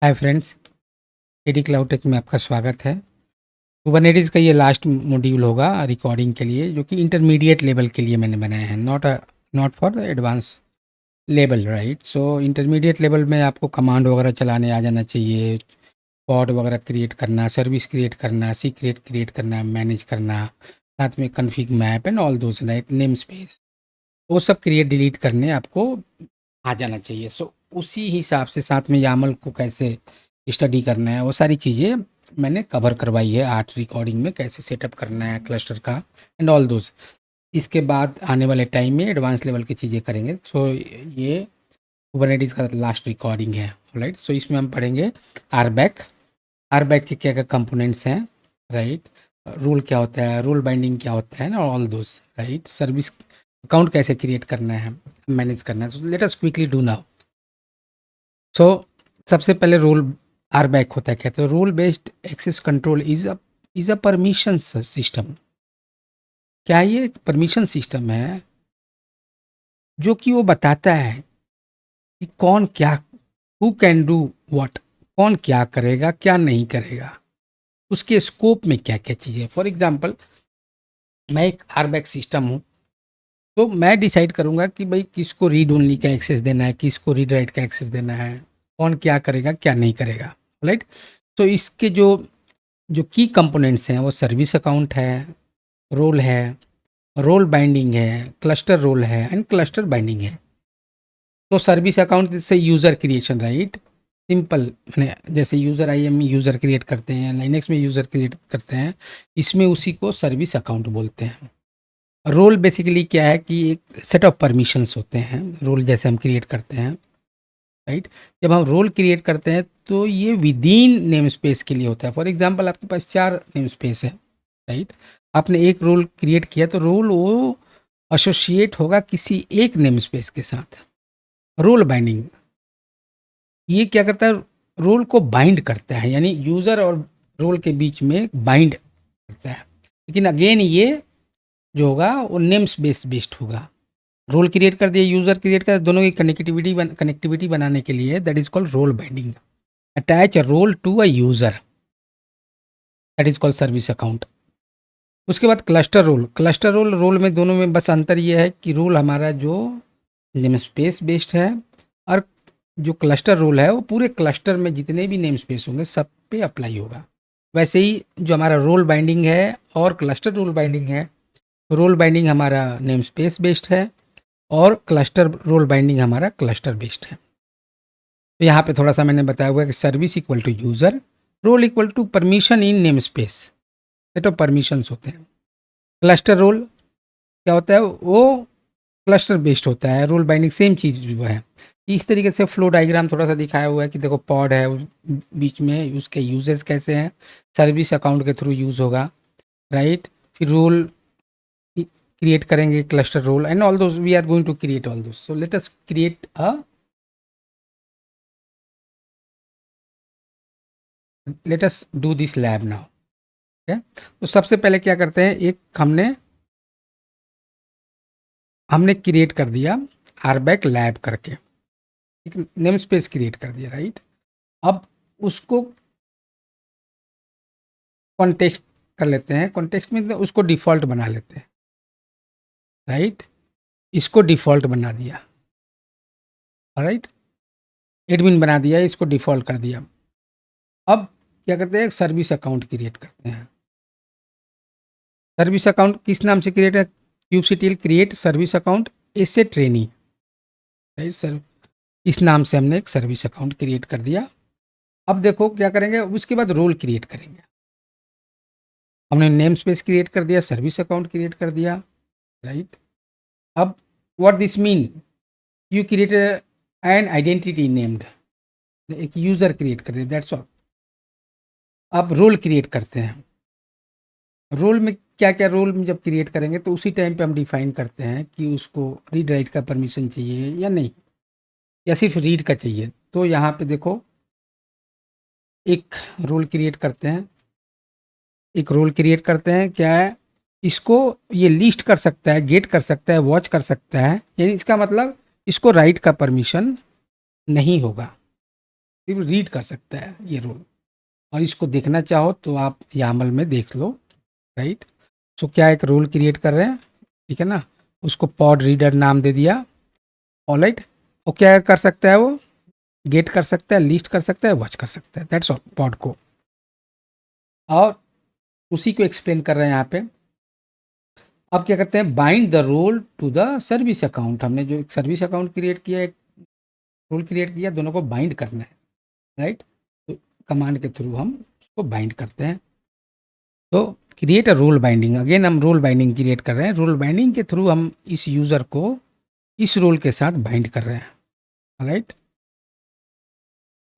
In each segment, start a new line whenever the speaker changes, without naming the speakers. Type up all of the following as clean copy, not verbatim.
हाय friends, AD cloud tech में आपका स्वागत है। कुबरनेटिस का ये लास्ट मॉड्यूल होगा रिकॉर्डिंग के लिए, जो कि इंटरमीडिएट लेवल के लिए मैंने बनाया है, not for the advance level, right. So intermediate level में आपको कमांड वगैरह चलाने आ जाना चाहिए, पॉड वगैरह क्रिएट करना, सर्विस क्रिएट करना, सीक्रेट क्रिएट करना, मैनेज करना, साथ में config map and all those, right, name space, वो सब क्रिएट डिलीट करने आपको आ जाना चाहिए। सो उसी हिसाब से साथ में यामल को कैसे स्टडी करना है, वो सारी चीज़ें मैंने कवर करवाई है आर्ट रिकॉर्डिंग में, कैसे सेटअप करना है क्लस्टर का एंड ऑल दोज। इसके बाद आने वाले टाइम में एडवांस लेवल की चीज़ें करेंगे। सो ये कुबरनेटिस का लास्ट रिकॉर्डिंग है, राइट। सो इसमें हम पढ़ेंगे आरबैक, आरबैक के क्या क्या कंपोनेंट्स हैं, राइट, रूल क्या होता है, रूल बाइंडिंग क्या होता है ना, all those, right. Service account कैसे क्रिएट करना है, मैनेज करना है। So let us quickly do now. So सबसे पहले रूल आर बैक होता है, कहते हैं rule based access control is a permission system. क्या ये एक परमिशन सिस्टम है जो कि वो बताता है कि कौन क्या, हु कैन डू व्हाट, कौन क्या करेगा क्या नहीं करेगा, उसके स्कोप में क्या क्या चीज़ें। फॉर एग्जांपल, मैं एक आर बैक सिस्टम हूँ, तो मैं डिसाइड करूँगा कि भाई किसको रीड ओनली का एक्सेस देना है, किसको रीड राइट का एक्सेस देना है, कौन क्या करेगा क्या नहीं करेगा, राइट। तो इसके जो जो की कंपोनेंट्स हैं वो सर्विस अकाउंट है, रोल है, रोल बाइंडिंग है, क्लस्टर रोल है एंड क्लस्टर बाइंडिंग है। तो सर्विस अकाउंट से यूज़र क्रिएशन, राइट, सिंपल, मैंने जैसे यूज़र IAM में यूज़र क्रिएट करते हैं, लाइनेक्स में यूज़र क्रिएट करते हैं, इसमें उसी को सर्विस अकाउंट बोलते हैं। रोल बेसिकली क्या है कि एक सेट ऑफ परमिशंस होते हैं, रोल जैसे हम क्रिएट करते हैं, राइट। जब हम रोल क्रिएट करते हैं तो ये विदिन नेम स्पेस के लिए होता है। फॉर एग्जांपल, आपके पास 4 नेम स्पेस है, राइट। आपने एक रोल क्रिएट किया तो रोल वो एसोसिएट होगा किसी एक नेम स्पेस के साथ। रोल बाइंडिंग ये क्या करता है, रोल को बाइंड करता है, यानी यूज़र और रोल के बीच में बाइंड करता है। लेकिन अगेन ये जो होगा वो नेम स्पेस बेस्ड होगा। रोल क्रिएट कर दिया, यूज़र क्रिएट कर, दोनों की कनेक्टिविटी बनाने के लिए that is called role binding. Attach a role to a user, that is called service account. उसके बाद cluster role, cluster role, role में दोनों में बस अंतर ये है कि रोल हमारा जो नेम स्पेस बेस्ड है, और जो क्लस्टर रोल है वो पूरे क्लस्टर में जितने भी नेम स्पेस होंगे सब पे अप्लाई होगा। वैसे ही जो हमारा रोल बाइंडिंग है और क्लस्टर रोल बाइंडिंग है, रोल बाइंडिंग हमारा नेम स्पेस बेस्ड है और क्लस्टर रोल बाइंडिंग हमारा क्लस्टर बेस्ड है। तो यहाँ पे थोड़ा सा मैंने बताया हुआ है कि service equal to user, role equal to permission in namespace, set of permissions होते हैं। क्लस्टर रोल क्या होता है, वो क्लस्टर बेस्ड होता है, रोल बाइंडिंग सेम चीज़ जो है। इस तरीके से फ्लो डायग्राम थोड़ा सा दिखाया हुआ है कि देखो पॉड है, बीच में उसके यूजेस कैसे हैं, सर्विस अकाउंट के थ्रू यूज़ होगा, राइट। फिर रोल क्रिएट करेंगे, cluster role and all those we are going to create all those. So let us create a, let us do this lab now. ठीक है, तो सबसे पहले क्या करते हैं, एक हमने हमने क्रिएट कर दिया आरबैक लैब करके, एक नेम स्पेस क्रिएट कर दिया, राइट। अब उसको कॉन्टेक्स्ट कर लेते हैं, कॉन्टेक्स्ट में तो उसको डिफ़ॉल्ट बना लेते हैं, राइट। इसको डिफ़ॉल्ट बना दिया, राइट, एडमिन बना दिया, इसको डिफ़ॉल्ट कर दिया। अब क्या करते हैं, सर्विस अकाउंट क्रिएट करते हैं। सर्विस अकाउंट किस नाम से क्रिएट है, क्यूबसीटीएल क्रिएट सर्विस अकाउंट एसे ट्रेनी, राइट सर, इस नाम से हमने एक सर्विस अकाउंट क्रिएट कर दिया। अब देखो क्या करेंगे, उसके बाद रोल क्रिएट करेंगे। हमने नेम स्पेस क्रिएट कर दिया, सर्विस अकाउंट क्रिएट कर दिया, राइट। अब what this mean, you create an identity named, एक यूज़र क्रिएट कर दिया, दैट्स ऑल। अब रोल क्रिएट करते हैं। रोल में क्या क्या, रोल में जब क्रिएट करेंगे तो उसी टाइम पे हम डिफाइन करते हैं कि उसको रीड राइट का परमिशन चाहिए या नहीं, या सिर्फ रीड का चाहिए। तो यहाँ पे देखो, एक रोल क्रिएट करते हैं, एक रोल क्रिएट करते हैं, क्या है, इसको ये लिस्ट कर सकता है, गेट कर सकता है, वॉच कर सकता है, यानी इसका मतलब इसको राइट का परमिशन नहीं होगा। रीड कर सकता है ये रोल, और इसको देखना चाहो तो आप यामल में देख लो, राइट। सो क्या एक रोल क्रिएट कर रहे हैं, ठीक है ना, उसको पॉड रीडर नाम दे दिया, ऑलराइट। वो क्या कर सकता है, वो गेट कर सकता है, लिस्ट कर सकता है, वॉच कर सकता है, दैट्स ऑल पॉड को। और उसी को एक्सप्लेन कर रहे हैं यहाँ पे। अब क्या करते हैं, bind the role to the service account. हमने जो एक सर्विस अकाउंट क्रिएट किया, एक रोल क्रिएट किया, दोनों को बाइंड करना है, राइट। तो कमांड के थ्रू हम उसको बाइंड करते हैं। तो create a role binding, again हम रोल बाइंडिंग क्रिएट कर रहे हैं। रोल बाइंडिंग के थ्रू हम इस यूज़र को इस रोल के साथ बाइंड कर रहे हैं, राइट।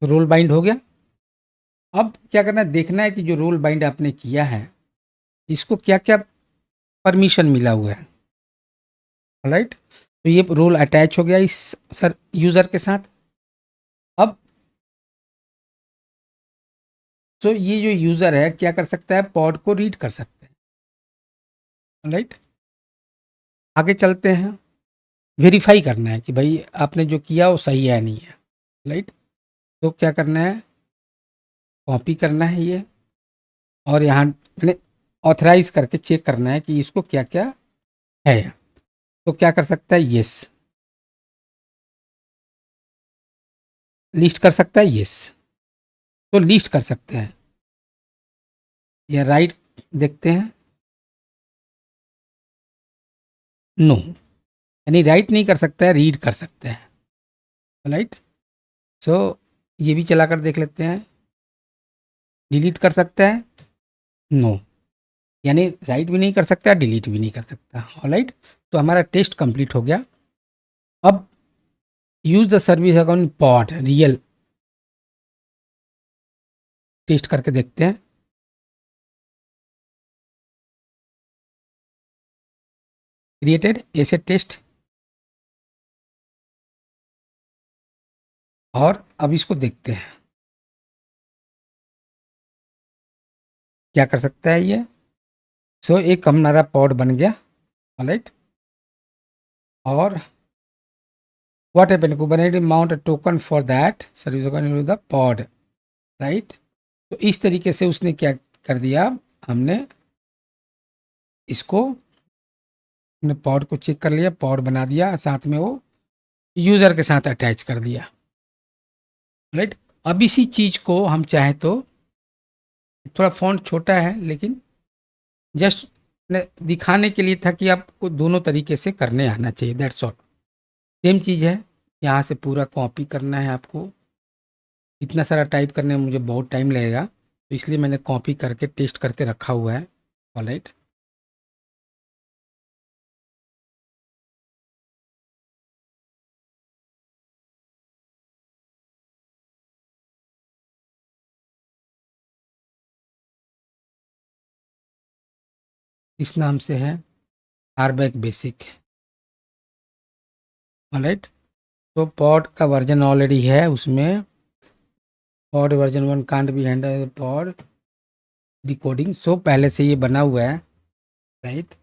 तो रोल बाइंड हो गया। अब क्या करना है, देखना है कि जो रोल बाइंड आपने किया है इसको क्या क्या परमिशन मिला हुआ है, राइट। तो ये रोल अटैच हो गया इस सर यूज़र के साथ। अब तो ये जो यूज़र है क्या कर सकता है, पॉड को रीड कर सकता है, राइट। आगे चलते हैं, वेरीफाई करना है कि भाई आपने जो किया वो सही है या नहीं है, राइट। तो क्या करना है, कॉपी करना है ये, और यहाँ मैंने ऑथराइज करके चेक करना है कि इसको क्या क्या है। तो क्या कर सकता है, यस, लिस्ट कर सकता है, यस, तो लिस्ट कर सकते हैं। या राइट देखते हैं, नो, यानी राइट नहीं कर सकता है, रीड कर सकते हैं, राइट। सो ये भी चला कर देख लेते हैं, डिलीट कर सकता है, नो, यानी राइट भी नहीं कर सकता, डिलीट भी नहीं कर सकता, ऑलराइट। तो हमारा टेस्ट कंप्लीट हो गया। अब use the service account pod real, test करके देखते हैं। क्रिएटेड एसे टेस्ट, और अब इसको देखते हैं क्या कर सकता है ये। सो एक हमारा पॉड बन गया, ऑलराइट। और what happened, Kubernetes mount a token for that service account the pod, right. तो इस तरीके से उसने क्या कर दिया, हमने इसको, हमने पॉड को चेक कर लिया, पॉड बना दिया, साथ में वो यूज़र के साथ अटैच कर दिया, राइट। अब इसी चीज़ को हम चाहे तो, थोड़ा फ़ॉन्ट छोटा है लेकिन जस्ट दिखाने के लिए था कि आपको दोनों तरीके से करने आना चाहिए, दैट्स ऑल। सेम चीज़ है, यहाँ से पूरा कॉपी करना है आपको। इतना सारा टाइप करने में मुझे बहुत टाइम लगेगा, तो इसलिए मैंने कॉपी करके टेस्ट करके रखा हुआ है, ऑलराइट। इस नाम से है आरबैक बेसिक, ऑलराइट। तो पॉड का वर्जन ऑलरेडी है उसमें, pod version 1 can't be handle pod decoding, so पहले से ये बना हुआ है, राइट।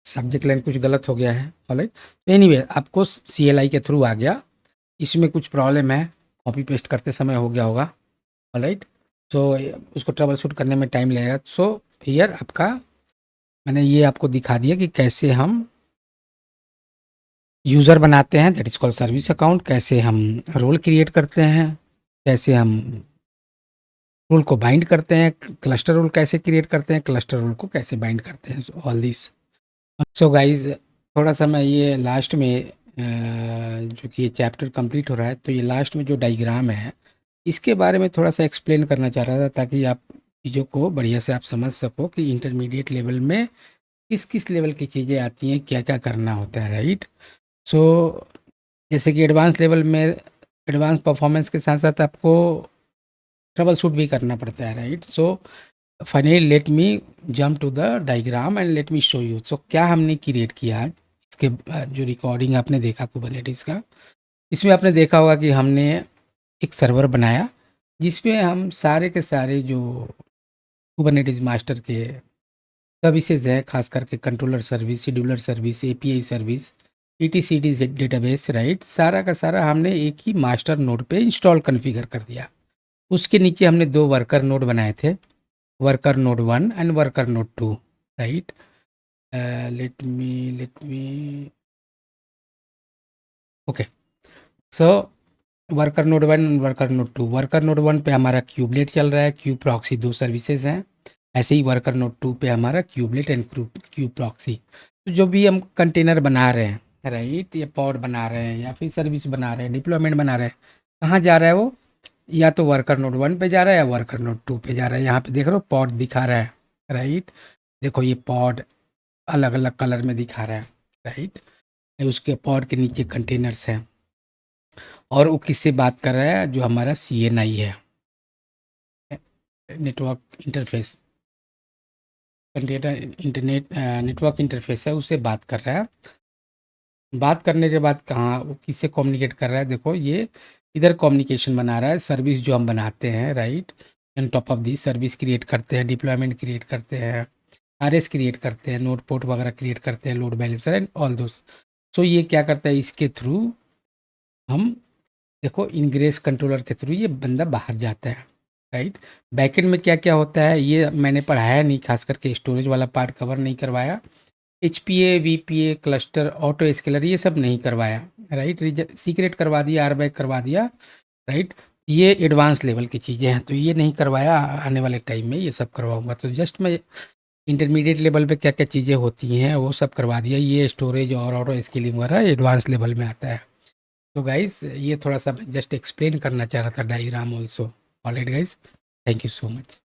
सब्जेक्ट लाइन कुछ गलत हो गया है, ऑलराइट। तो एनीवे आपको CLI के थ्रू आ गया। इसमें कुछ प्रॉब्लम है, कॉपी पेस्ट करते समय हो गया होगा, ऑलराइट। सो उसको ट्रबल शूट करने में टाइम लगेगा। सो हियर आपका, मैंने ये आपको दिखा दिया कि कैसे हम यूज़र बनाते हैं, that is called service account, कैसे हम रोल क्रिएट करते हैं, कैसे हम रोल को बाइंड करते हैं, क्लस्टर रोल कैसे क्रिएट करते हैं, क्लस्टर रोल को कैसे बाइंड करते हैं, ऑल दिस। सो गाइज, थोड़ा सा मैं ये लास्ट में जो कि ये चैप्टर कंप्लीट हो रहा है, तो ये लास्ट में जो डायग्राम है इसके बारे में थोड़ा सा एक्सप्लेन करना चाह रहा था, ताकि आप चीज़ों को बढ़िया से आप समझ सको कि इंटरमीडिएट लेवल में किस किस लेवल की चीज़ें आती हैं, क्या क्या करना होता है, राइट। सो जैसे कि एडवांस लेवल में एडवांस परफॉर्मेंस के साथ साथ आपको ट्रबल शूट भी करना पड़ता है, right. So finally let me jump to the diagram and let me show you. So क्या हमने क्रिएट किया आज, इसके जो रिकॉर्डिंग आपने देखा कुबरनेटिस का, इसमें आपने देखा होगा कि हमने एक सर्वर बनाया जिसमें हम सारे के सारे जो कुबरनेटिस मास्टर के सर्विसेज है, खास करके controller service, scheduler service, API service, ETCD database, right, सारा का सारा हमने एक ही मास्टर नोड पे इंस्टॉल कॉन्फ़िगर कर दिया। उसके नीचे हमने 2 वर्कर नोड बनाए थे, worker node 1 and worker node 2, right. Let me okay. So worker node 1 and worker node 2, worker node 1 पे हमारा क्यूबलेट चल रहा है, क्यूब प्रॉक्सी 2 सर्विसेज हैं। ऐसे ही वर्कर नोड 2 पे हमारा क्यूबलेट एंड क्यूब प्रॉक्सी। तो जो भी हम कंटेनर बना रहे हैं, राइट, या पॉड बना रहे हैं या फिर सर्विस बना रहे हैं, डिप्लॉयमेंट बना रहे हैं, कहाँ जा रहा है वो? या तो वर्कर नोड 1 पे जा रहा है या वर्कर नोड 2 पे जा रहा है। यहाँ पे देख रहे हो पॉड दिखा रहा है, राइट। देखो ये पॉड अलग अलग कलर में दिखा रहा है, राइट। उसके पॉड के नीचे कंटेनर्स हैं और वो किससे बात कर रहा है? जो हमारा CNI है, network interface, container internet network interface है, उससे बात कर रहा है। बात करने के बाद कहाँ वो किससे कम्युनिकेट कर रहा है? देखो ये इधर कम्युनिकेशन बना रहा है, सर्विस जो हम बनाते हैं, right, and top of the service create करते हैं, डिप्लॉयमेंट क्रिएट करते हैं, RS क्रिएट करते हैं, नोड पोर्ट वगैरह क्रिएट करते हैं, load balancer and all those. So ये क्या करता है? इसके थ्रू हम, देखो इनग्रेस कंट्रोलर के थ्रू ये बंदा बाहर जाता है, राइट। बैकएंड में क्या क्या होता है ये मैंने पढ़ाया नहीं, खास करके स्टोरेज वाला पार्ट कवर नहीं करवाया। HPA, VPA, cluster, auto scalar ये सब नहीं करवाया, राइट। सीक्रेट करवा दिया, RBAC करवा दिया, राइट। ये एडवांस लेवल की चीज़ें हैं, तो ये नहीं करवाया। आने वाले टाइम में ये सब करवाऊंगा। तो जस्ट मैं इंटरमीडिएट लेवल पे क्या क्या चीज़ें होती हैं वो सब करवा दिया। ये स्टोरेज और ऑटो स्केलिंग वगैरह एडवांस लेवल में आता है। तो गाइस ये थोड़ा सा जस्ट एक्सप्लेन करना चाह रहा था, diagram also. Alright guys, thank you so much.